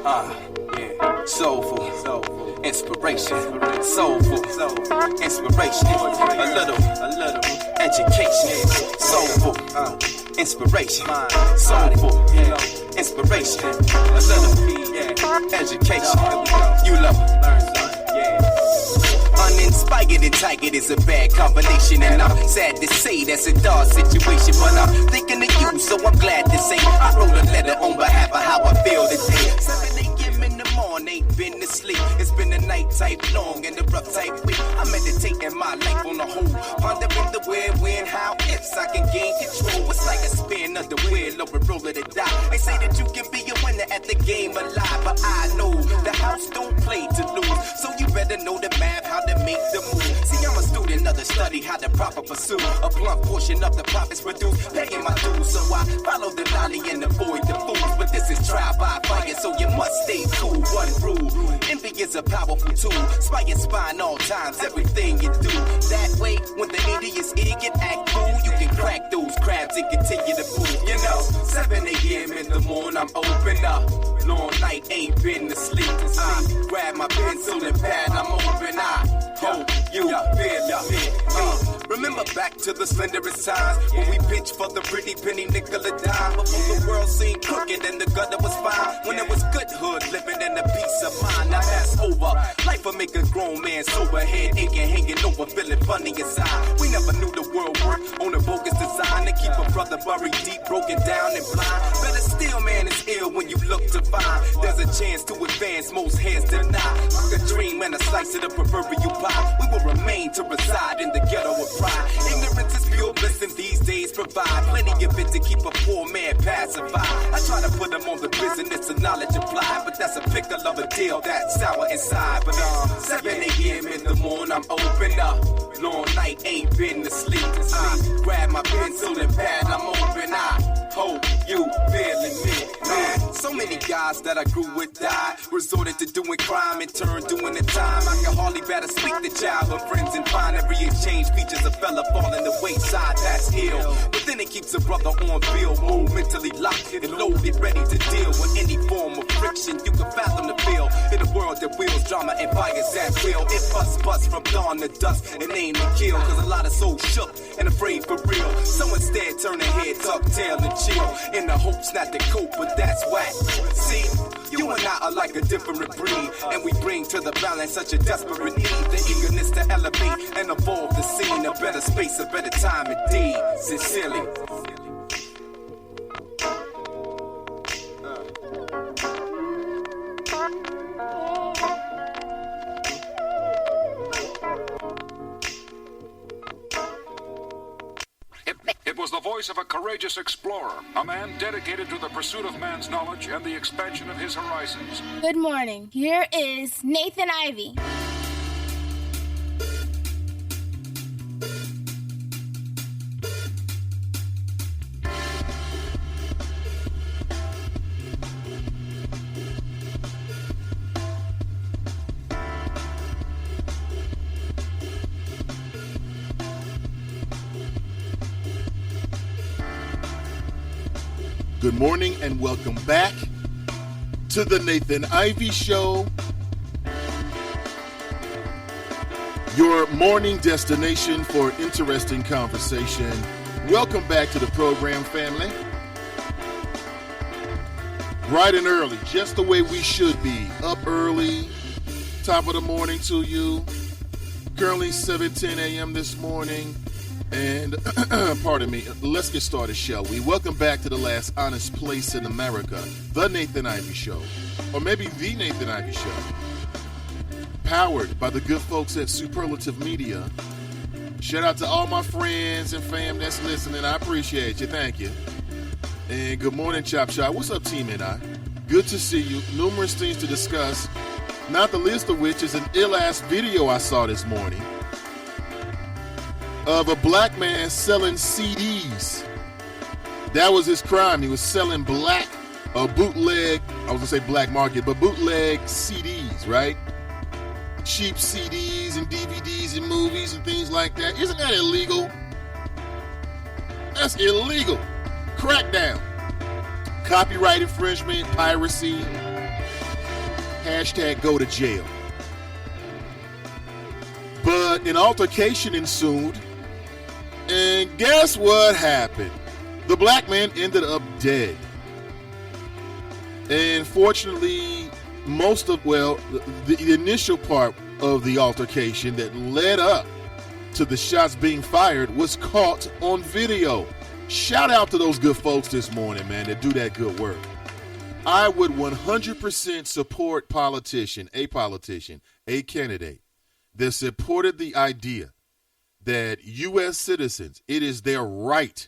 Yeah. Soulful, inspiration, soulful, inspiration, a little education, soulful, inspiration, soulful, inspiration, a little education. You love. Uninspired and tired is a bad combination, and I'm sad to say that's a dark situation, but I'm thinking of you, so I'm glad to say I wrote a letter on behalf of how I feel today. 7 a.m. in the morning, ain't been to sleep. It's been a night type long and a rough type week. I'm meditating my life on the whole, pondering the where, when, how, ifs I can gain control. It's like a spin of the wheel or a roll of the die. They say that you can be a winner at the game of life, but I know the house don't play to lose, so you better know the math, how to make the move. See, I'm a student of the study, how to proper pursue a blunt portion of the profits produced, paying my dues, so I follow the lolly and avoid the fools. But this is trial by fire, so you must stay cool. One rule: envy is a powerful tool. Spine all times, everything you do. That way, when the Indians get act cool, you can crack those crabs and continue to move. You know, 7 a.m. in the morning, I'm open up. Long night, ain't been to sleep. I grab my pencil and pad, I'm open. I hope you feel me. Remember back to the slenderest times when we pinched for the pretty penny nickel a dime. Before the world seemed crooked and the gutter was fine. When it was good hood living and a peace of mind. Now that's over. Life will make a grown man sober, head aching, hanging over, feeling funny inside. We never knew the world worked on a bogus design to keep a brother buried deep, broken down and blind. Better still, man, it's ill when you look to find there's a chance to advance, most heads deny. Like a dream and a slice of the proverbial pie. We will remain to reside in the ghetto of pride. Ignorance is pure bliss and these days provide plenty of it to keep a poor man pacified. I try to put him on the business of knowledge applied, but that's a pickle of a deal that's sour inside. But 7 a.m. in the morning, I'm open up. Long night, ain't been to sleep. I grab my pencil and pad, I'm open. I hope you feeling me, man. So many guys that I grew with died, resorted to doing crime and turned doing the time. I can hardly better speak to childhood friends and find every exchange features a fella falling the wayside, that's ill. But then it keeps a brother on bill, mode mentally locked and loaded, ready to deal with any form of friction you can fathom the feel. In a world that wheels drama and fires at will, it bust from dawn to dusk and aim to kill. Cause a lot of souls shook and afraid for real. So instead turn their head, tuck tail and chill, in the hopes not to cope, but that's whack. See, you and I are like a different breed, and we bring to the balance such a desperate need. The eagerness to elevate and evolve the scene, a better space, a better time indeed. Sincerely. It was the voice of a courageous explorer, a man dedicated to the pursuit of man's knowledge and the expansion of his horizons. Good morning. Here is Nathan Ivey. Good morning and welcome back to the Nathan Ivey Show, your morning destination for interesting conversation. Welcome back to the program, family. Bright and early, just the way we should be. Up early, top of the morning to you. Currently 7:10 a.m. this morning. And, pardon me, let's get started, shall we? Welcome back to the last honest place in America, the Nathan Ivey Show. Or maybe the Nathan Ivey Show. Powered by the good folks at Superlative Media. Shout out to all my friends and fam that's listening. I appreciate you. Thank you. And good morning, Chop Shop. What's up, Team and I? Good to see you. Numerous things to discuss. Not the least of which is an ill-ass video I saw this morning of a black man selling CDs. That was his crime. He was selling bootleg, I was going to say black market, but bootleg CDs, right? Cheap CDs and DVDs and movies and things like that. Isn't that illegal? That's illegal. Crackdown. Copyright infringement, piracy. Hashtag go to jail. But an altercation ensued, and guess what happened? The black man ended up dead. And fortunately, the initial part of the altercation that led up to the shots being fired was caught on video. Shout out to those good folks this morning, man, that do that good work. I would 100% support a candidate that supported the idea that U.S. citizens, it is their right,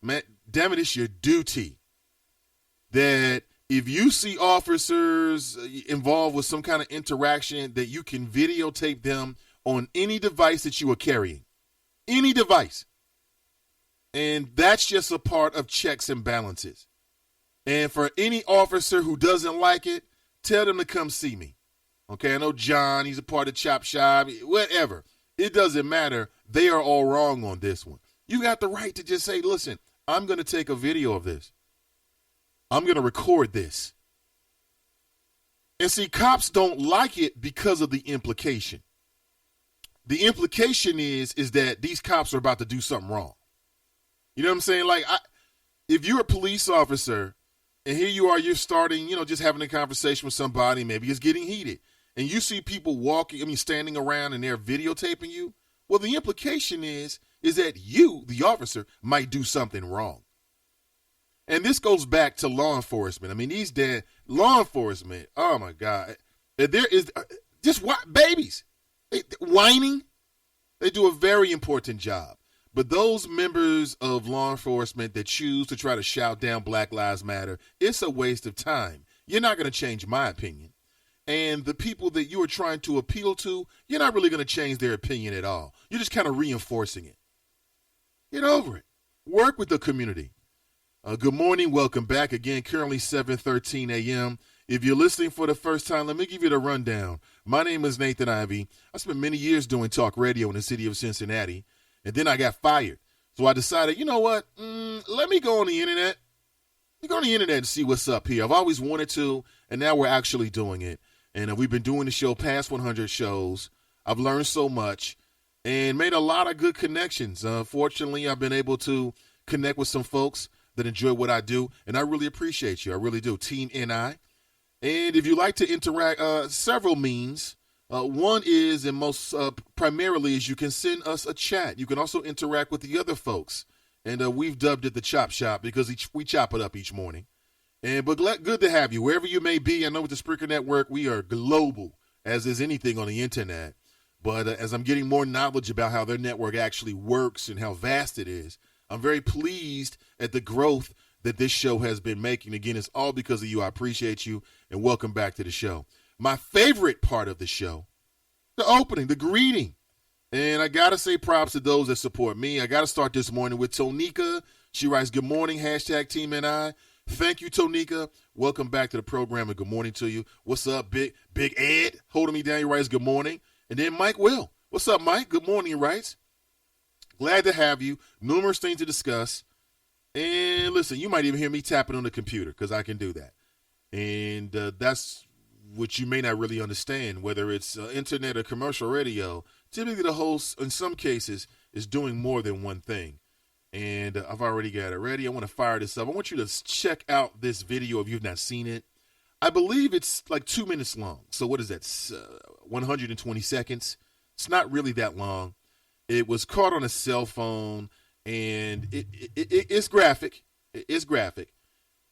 man, damn it, it's your duty, that if you see officers involved with some kind of interaction, that you can videotape them on any device that you are carrying. Any device. And that's just a part of checks and balances. And for any officer who doesn't like it, tell them to come see me. Okay, I know John, he's a part of Chop Shop, whatever. It doesn't matter. They are all wrong on this one. You got the right to just say, listen, I'm going to take a video of this. I'm going to record this. And see, cops don't like it because of the implication. The implication is that these cops are about to do something wrong. You know what I'm saying? Like, if you're a police officer and here you are, you're starting, just having a conversation with somebody, maybe it's getting heated, and you see people standing around and they're videotaping you, well, the implication is that you, the officer, might do something wrong. And this goes back to law enforcement. I mean, these law enforcement, oh my God, there is just babies whining. They do a very important job. But those members of law enforcement that choose to try to shout down Black Lives Matter, it's a waste of time. You're not going to change my opinion. And the people that you are trying to appeal to, you're not really going to change their opinion at all. You're just kind of reinforcing it. Get over it. Work with the community. Good morning. Welcome back again. Currently 7:13 a.m. If you're listening for the first time, let me give you the rundown. My name is Nathan Ivey. I spent many years doing talk radio in the city of Cincinnati, and then I got fired. So I decided, you know what? Let me go on the internet. Let me go on the internet and see what's up here. I've always wanted to, and now we're actually doing it. And we've been doing the show past 100 shows. I've learned so much and made a lot of good connections. Fortunately, I've been able to connect with some folks that enjoy what I do, and I really appreciate you. I really do. Team NI. And if you like to interact, several means. One is, and most primarily, is you can send us a chat. You can also interact with the other folks. And we've dubbed it the Chop Shop because we chop it up each morning. But good to have you wherever you may be. I know with the Spreaker Network, we are global, as is anything on the internet. But as I'm getting more knowledge about how their network actually works and how vast it is, I'm very pleased at the growth that this show has been making. Again, it's all because of you. I appreciate you, and welcome back to the show. My favorite part of the show, the opening, the greeting. And I got to say props to those that support me. I got to start this morning with Tonika. She writes, good morning, hashtag Team NI. Thank you, Tonika. Welcome back to the program, and good morning to you. What's up, Big Ed? Holding me down, he writes, good morning. And then Mike Will. What's up, Mike? Good morning, he writes. Glad to have you. Numerous things to discuss. And listen, you might even hear me tapping on the computer because I can do that. And that's what you may not really understand, whether it's internet or commercial radio. Typically, the host, in some cases, is doing more than one thing. And I've already got it ready. I want to fire this up. I want you to check out this video if you've not seen it. I believe it's like 2 minutes long. So what is that? 120 seconds. It's not really that long. It was caught on a cell phone, and it's graphic. It's graphic.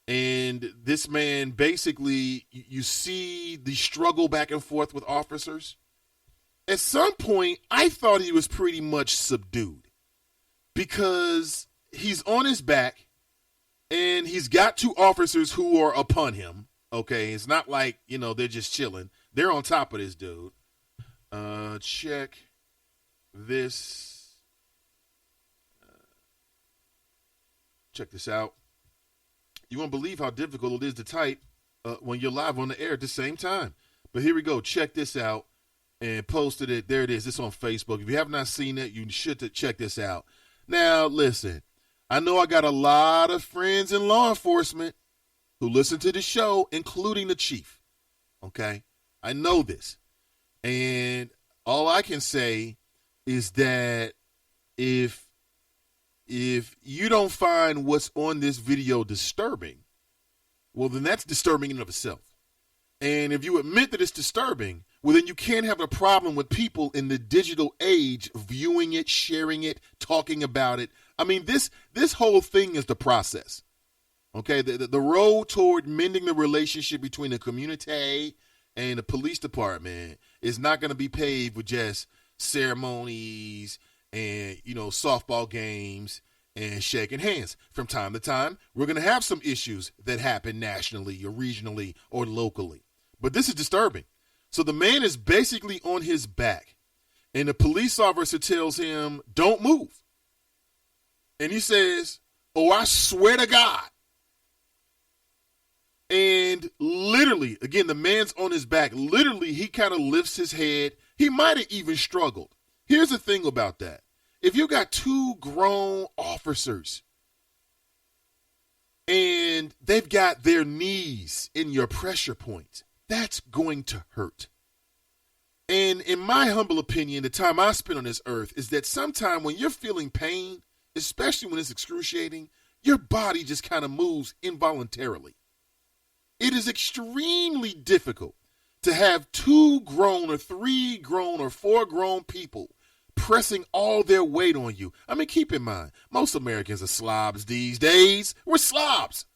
And this man, basically, you see the struggle back and forth with officers. At some point, I thought he was pretty much subdued because he's on his back, and he's got two officers who are upon him. Okay, it's not like, they're just chilling. They're on top of this dude. Check this. Check this out. You won't believe how difficult it is to type when you're live on the air at the same time. But here we go. Check this out. And posted it. There it is. It's on Facebook. If you have not seen it, you should check this out. Now, listen. I know I got a lot of friends in law enforcement who listen to the show, including the chief. Okay? I know this. And all I can say is that if you don't find what's on this video disturbing, well, then that's disturbing in and of itself. And if you admit that it's disturbing, well, then you can't have a problem with people in the digital age viewing it, sharing it, talking about it. I mean, this whole thing is the process. Okay, the road toward mending the relationship between the community and the police department is not going to be paved with just ceremonies and, softball games and shaking hands. From time to time, we're going to have some issues that happen nationally or regionally or locally. But this is disturbing. So the man is basically on his back, and the police officer tells him, don't move. And he says, oh, I swear to God. And literally, again, the man's on his back. Literally, he kind of lifts his head. He might have even struggled. Here's the thing about that. If you got two grown officers and they've got their knees in your pressure point, that's going to hurt. And in my humble opinion, the time I spent on this earth is that sometime when you're feeling pain, especially when it's excruciating, your body just kind of moves involuntarily. It is extremely difficult to have two grown or three grown or four grown people pressing all their weight on you. I mean, keep in mind, most Americans are slobs these days. We're slobs.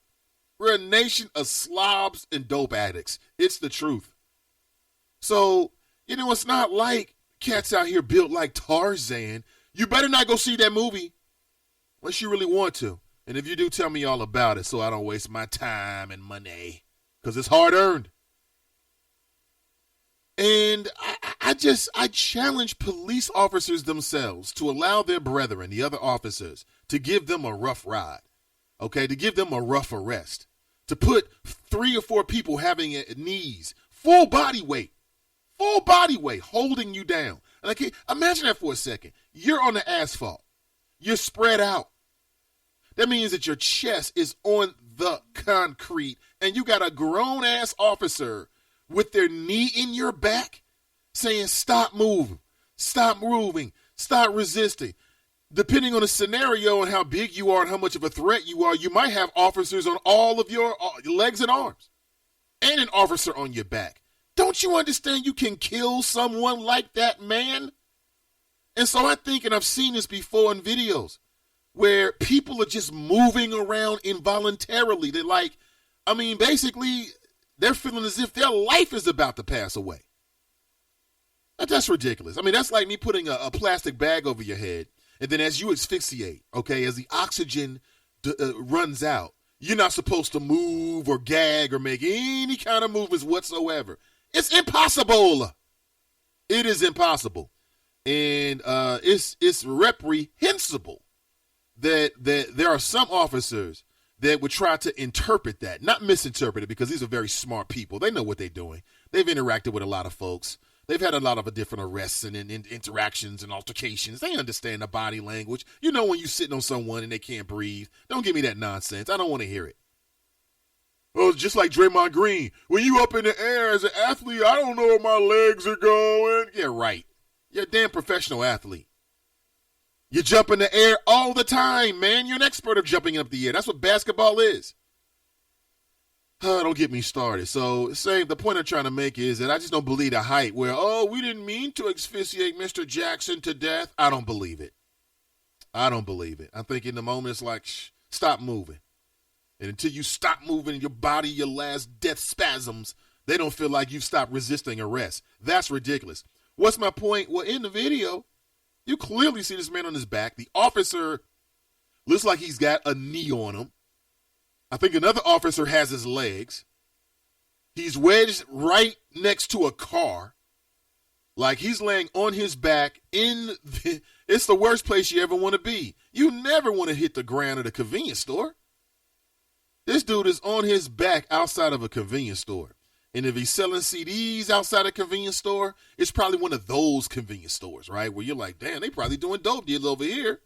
We're a nation of slobs and dope addicts. It's the truth. So, it's not like cats out here built like Tarzan. You better not go see that movie unless you really want to. And if you do, tell me all about it so I don't waste my time and money. Because it's hard earned. And I challenge police officers themselves to allow their brethren, the other officers, to give them a rough ride. Okay, to give them a rough arrest. To put 3 or 4 people having at knees, full body weight, holding you down. And okay, imagine that for a second. You're on the asphalt. You're spread out. That means that your chest is on the concrete, and you got a grown-ass officer with their knee in your back saying, stop moving, stop resisting. Depending on the scenario and how big you are and how much of a threat you are, you might have officers on all of your legs and arms and an officer on your back. Don't you understand you can kill someone like that, man? And so I think, and I've seen this before in videos, where people are just moving around involuntarily. Basically, they're feeling as if their life is about to pass away. That's ridiculous. I mean, that's like me putting a plastic bag over your head, and then as you asphyxiate, okay, as the oxygen runs out, you're not supposed to move or gag or make any kind of movements whatsoever. It's impossible. It is impossible. And it's reprehensible that there are some officers that would try to interpret that, not misinterpret it, because these are very smart people. They know what they're doing. They've interacted with a lot of folks. They've had a lot of different arrests and interactions and altercations. They understand the body language. You know when you're sitting on someone and they can't breathe. Don't give me that nonsense. I don't want to hear it. Oh, it's just like Draymond Green. When you up in the air as an athlete, I don't know where my legs are going. Yeah, right. You're a damn professional athlete. You jump in the air all the time, man. You're an expert of jumping up the air. That's what basketball is. Don't get me started. So, the point I'm trying to make is that I just don't believe the hype where, we didn't mean to asphyxiate Mr. Jackson to death. I don't believe it. I think in the moment it's like, stop moving. And until you stop moving your body, your last death spasms, they don't feel like you've stopped resisting arrest. That's ridiculous. What's my point? Well, in the video, you clearly see this man on his back. The officer looks like he's got a knee on him. I think another officer has his legs. He's wedged right next to a car. Like he's laying on his back it's the worst place you ever want to be. You never want to hit the ground at a convenience store. This dude is on his back outside of a convenience store. And if he's selling CDs outside a convenience store, it's probably one of those convenience stores, right? Where you're like, damn, they probably doing dope deals over here.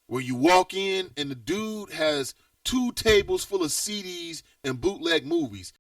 Where you walk in and the dude has 2 tables full of CDs and bootleg movies.